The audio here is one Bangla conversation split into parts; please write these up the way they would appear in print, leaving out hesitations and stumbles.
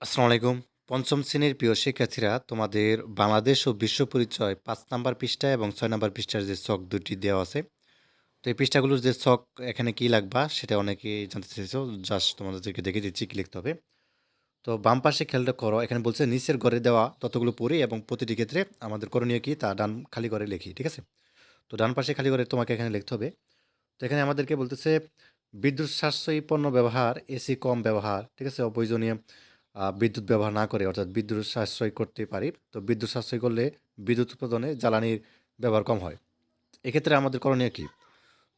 আসসালামু আলাইকুম। পঞ্চম শ্রেণীর প্রিয় শিক্ষার্থীরা, তোমাদের বাংলাদেশ ও বিশ্ব পরিচয় ৫ নাম্বার পৃষ্ঠা এবং ৬ নাম্বার পৃষ্ঠার যে ছক দুটি দেওয়া আছে। তো এই পৃষ্ঠাগুলোর যে ছক এখানে কি লাগবা সেটা অনেকেই জানতে চেয়েছো। জাস্ট তোমাদেরকে দেখিয়ে দিচ্ছি কি লিখতে হবে। তো বাম পাশে খেয়ালটা করো, এখানে বলছে নিচের ঘরে দেওয়া ততগুলো পড়ি এবং প্রতিটি ক্ষেত্রে আমাদের করণীয় কি তা ডান খালি ঘরে লিখি। ঠিক আছে? তো ডান পাশে খালি ঘরে তোমাকে এখানে লিখতে হবে। তো এখানে আমাদেরকে বলতেছে বিদ্যুৎ সাশ্রয়ী পণ্য ব্যবহার, এসি কম ব্যবহার, ঠিক আছে? অপ্রয়োজনীয় বিদ্যুৎ ব্যবহার না করে, অর্থাৎ বিদ্যুৎ সাশ্রয় করতে পারি। তো বিদ্যুৎ সাশ্রয় করলে বিদ্যুৎ উৎপাদনে জ্বালানির ব্যবহার কম হয়। এক্ষেত্রে আমাদের করণীয় কী?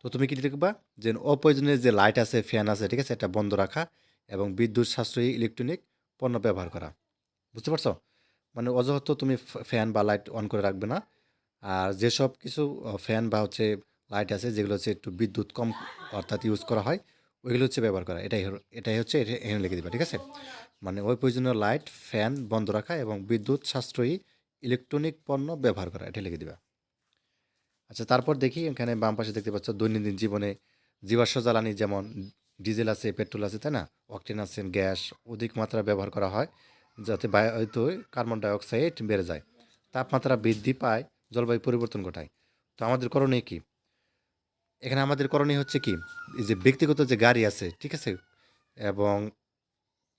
তো তুমি কি লিখবা যে অপ্রয়োজনীয় যে লাইট আছে, ফ্যান আছে, ঠিক আছে, এটা বন্ধ রাখা এবং বিদ্যুৎ সাশ্রয়ী ইলেকট্রনিক পণ্য ব্যবহার করা। বুঝতে পারছো? মানে অযথা তুমি ফ্যান বা লাইট অন করে রাখবে না। আর যেসব কিছু ফ্যান বা হচ্ছে লাইট আছে যেগুলো হচ্ছে একটু বিদ্যুৎ কম অর্থাৎ ইউজ করা হয়, ওইগুলো হচ্ছে ব্যবহার করা। এটাই হচ্ছে এখানে লিখে দিবা। ঠিক আছে? মানে ওই প্রয়োজনীয় লাইট, ফ্যান বন্ধ রাখা এবং বিদ্যুৎ সাশ্রয়ী ইলেকট্রনিক পণ্য ব্যবহার করা, এটা লিখে দিবা। আচ্ছা, তারপর দেখি এখানে বাম পাশে দেখতে পাচ্ছ দৈনন্দিন জীবনে জীবাশ্ম জ্বালানি যেমন ডিজেল আছে, পেট্রোল আছে, তাই না? অকটেন আছে, গ্যাস অধিক মাত্রা ব্যবহার করা হয় যাতে বায়ুতে কার্বন ডাই অক্সাইড বেড়ে যায়, তাপমাত্রা বৃদ্ধি পায়, জলবায়ু পরিবর্তন ঘটায়। তো আমাদের করণীয় কি? এখানে আমাদের করণীয় হচ্ছে কি, এই যে ব্যক্তিগত যে গাড়ি আছে, ঠিক আছে, এবং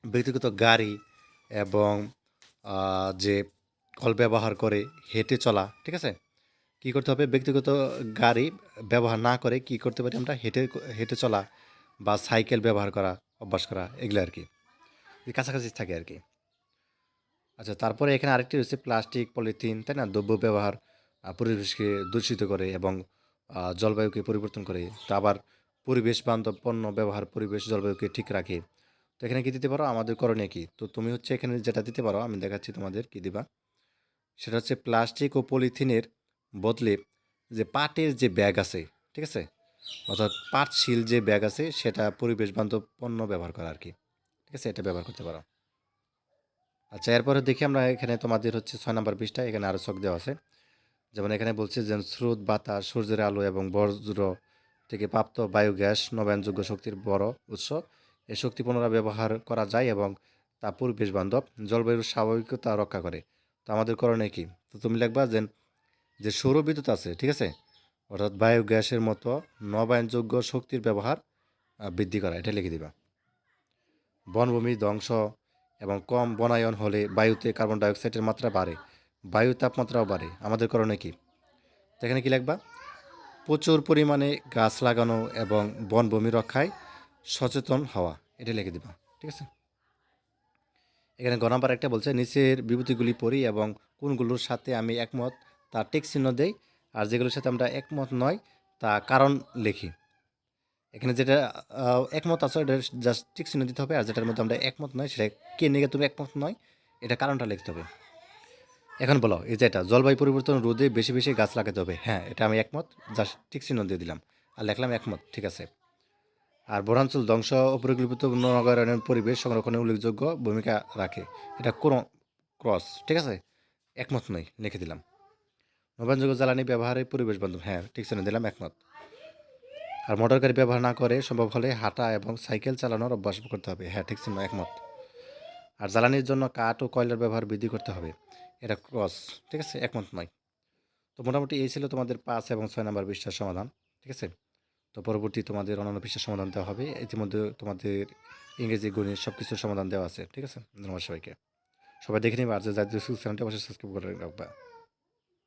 ব্যক্তিগত গাড়ি এবং যে কল ব্যবহার করে হেঁটে চলা, ঠিক আছে? কি করতে হবে? ব্যক্তিগত গাড়ি ব্যবহার না করে কি করতে পারি আমরা? হেঁটে হেঁটে চলা বা সাইকেল ব্যবহার করা, অভ্যাস করা, এগুলো আর কি। এই কাছাকাছি থাকে আর কি। আচ্ছা, তারপরে এখানে আরেকটি রয়েছে প্লাস্টিক, পলিথিন, তাই না? দ্রব্য ব্যবহার পরিবেশকে দূষিত করে এবং জলবায়ুকে পরিবর্তন করে। তো আবার পরিবেশ বান্ধব পণ্য ব্যবহার পরিবেশ জলবায়ুকে ঠিক রাখে। তো এখানে কি দিতে পারো? আমাদের করণীয় কি? তো তুমি হচ্ছে এখানে যেটা দিতে পারো, আমি দেখাচ্ছি তোমাদের কি দিবা। সেটা হচ্ছে প্লাস্টিক ও পলিথিনের বদলে যে পাটের যে ব্যাগ আছে, ঠিক আছে? অর্থাৎ পাটশিল যে ব্যাগ আছে সেটা পরিবেশ বান্ধব পণ্য ব্যবহার করা আর কি। ঠিক আছে? এটা ব্যবহার করতে পারো। আচ্ছা, এরপরে দেখি আমরা এখানে তোমাদের হচ্ছে ৬ নাম্বার পৃষ্ঠায় এখানে আরও ছক দেওয়া আছে। যেমন এখানে বলছে যে স্রোত, বাতাস, সূর্যের আলো এবং বজ্র থেকে প্রাপ্ত বায়োগ্যাস নবায়নযোগ্য শক্তির বড় উৎস। এই শক্তি পুনরায় ব্যবহার করা যায় এবং তা পরিবেশ বান্ধব, জলবায়ুর স্বাভাবিকতা রক্ষা করে। তো আমাদের করণীয় কি? তো তুমি লিখবা যে যে সৌর বিদ্যুৎ আছে, ঠিক আছে, অর্থাৎ বায়োগ্যাসের মতো নবায়নযোগ্য শক্তির ব্যবহার বৃদ্ধি করা, এটা লিখে দিবা। বনভূমি ধ্বংস এবং কম বনায়ন হলে বায়ুতে কার্বন ডাইঅক্সাইডের মাত্রা বাড়ে, বায়ু তাপমাত্রাও বাড়ে। আমাদের করণীয় কি? তো এখানে কি লিখবা? প্রচুর পরিমাণে গাছ লাগানো এবং বনভূমি রক্ষায় সচেতন হওয়া, এটা লিখে দিবা। ঠিক আছে? এখানে গ নাম্বার একটা বলছে নিচের বিভূতিগুলি পড়ি এবং কোনগুলোর সাথে আমি একমত তা টিক চিহ্ন দেই, আর যেগুলোর সাথে আমরা একমত নয় তা কারণ লিখি। এখানে যেটা একমত আছো এটা জাস্ট টিক চিহ্ন দিতে হবে, আর যেটার মধ্যে আমরা একমত নয় সেটা কে নিয়ে তুমি একমত নয় এটা কারণটা লিখতে হবে। এখন বলো, এই যে এটা জলবায়ু পরিবর্তন রোধে বেশি বেশি গাছ লাগাতে হবে, হ্যাঁ এটা আমি একমত, জাস্ট টিক চিহ্ন দিয়ে দিলাম আর লিখলাম একমত। ঠিক আছে? আর বনাঞ্চল ধ্বংস ও পরিকল্পিত নগরায়নের পরিবেশ সংরক্ষণে উল্লেখযোগ্য ভূমিকা রাখে, এটা কোন ক্রস, ঠিক আছে, একমত নই লিখে দিলাম। নবায়নযোগ্য জ্বালানি ব্যবহারে পরিবেশ বান্ধব, হ্যাঁ ঠিক চিহ্ন দিলাম একমত। আর মোটর গাড়ি ব্যবহার না করে সম্ভব হলে হাঁটা এবং সাইকেল চালানোর অভ্যাস করতে হবে, হ্যাঁ ঠিক চিহ্ন একমত। আর জ্বালানির জন্য কাঠ ও কয়লার ব্যবহার বৃদ্ধি করতে হবে, এটা ক্রস, ঠিক আছে, একমত নয়। তো মোটামুটি এই ছিল তোমাদের ৫ এবং ৬ নাম্বার পৃষ্ঠার সমাধান। ঠিক আছে? তো পরবর্তী তোমাদের অন্যান্য পৃষ্ঠার সমাধান দেওয়া হবে। ইতিমধ্যে তোমাদের ইংরেজি, গণিত সব কিছুর সমাধান দেওয়া আছে। ঠিক আছে? ধন্যবাদ সবাইকে। সবাই দেখে নিবা, আর যে জাতীয় চ্যানেলটি অবশ্যই সাবস্ক্রাইব করে রাখবা।